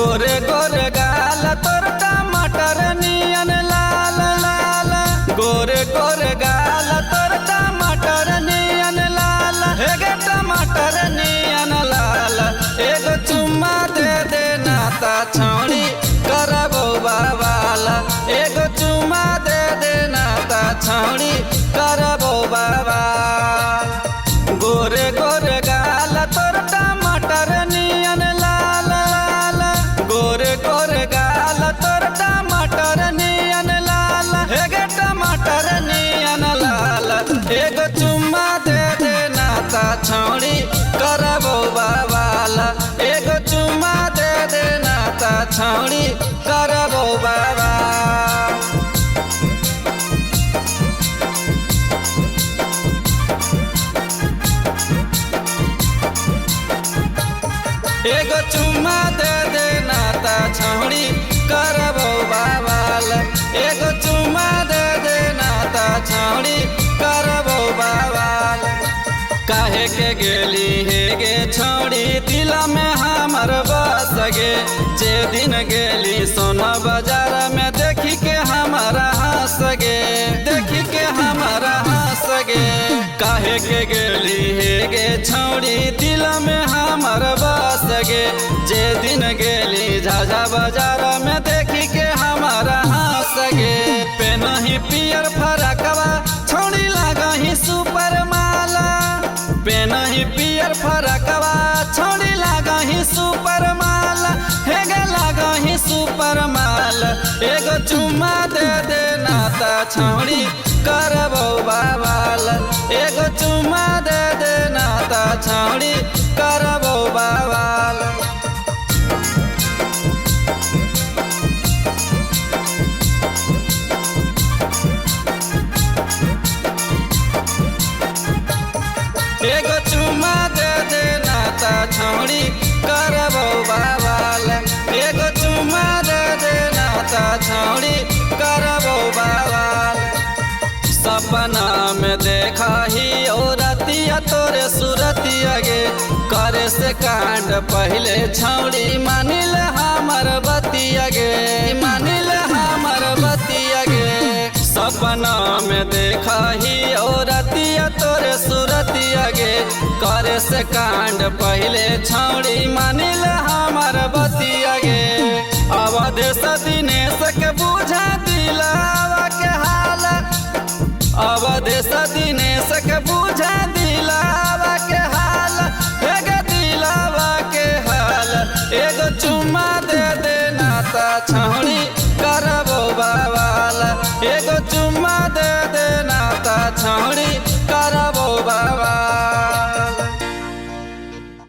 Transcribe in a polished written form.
गोरे गोरे गाल तोर टमाटर नियन लाल लाल, गोरे गोरे गाल तोर टमाटर नियन लाल, हेगे टमाटर नियन लाल। एगो चुम्मा दे दे नाता छौड़ी करबो बवाल, एगो चुम्मा दे दे नाता छौड़ी करबो बवाल। गोरे गोरे गाल तोर टमाटर नियन लाल लाल, गोरे गोरे गाल तोर टमाटर नियन लाल, हेगे टमाटर नियन लाल। एगो चुम्मा दे दे नाता छौड़ी करबो बवाल, एगो चुम्मा दे दे नाता छौड़ी करबो बवाल। एगो चुम्मा दे दे नाता छौड़ी करबो बवाल, एगो चुम्मा दे दे नाता छौड़ी करबो बवाल। काहे के गेली हे गे छौड़ी दिल में हमर बस गे, जे दिन गेली सोना बाजार में देखी के हमारा हंस गे, देखी के हमारा हंस गे। काहे के गेली हे गे छौड़ी दिल में हमर बस गे, जे दिन गेली झाझा बाजार में देखी के हमारा हंस गे। पेनही पियर फरकवा छौड़ी लागही सुपर माला, पेनही पियर फरकवा छौड़ी लागही सुपर माला, हेगे लागही सुपर माल। एगो चुम्मा दे दे नाता छौड़ी करबो बवाल, एगो चुम्मा दे दे नाता छौड़ी करबो बवाल। एगो चुम्मा दे दे नाता छौड़ी करबो बवाल, एगो चुम्मा दे दे नाता छौड़ी करबो बवाल। सपना में देखा ही औरतिया तोरे सूरतिया गे, करे से कांड पहले छौड़ी मानिल हमर बतिया गे, मानिल हमर बतिया गे। सपना में देखा ही औरतिया तोरे सूरतिया गे, करे से कांड पहले छौड़ी मानिल हमर बतिया गे। अवधेश दिनेश के बुझा दिलावा के हाल, अवधेश दिनेश के बुझा दिलावा के हाल, हेगे दिलावा के हाल। एगो चुम्मा दे दे नाता छौड़ी करबो बवाल, एगो चुम्मा दे दे नाता छौड़ी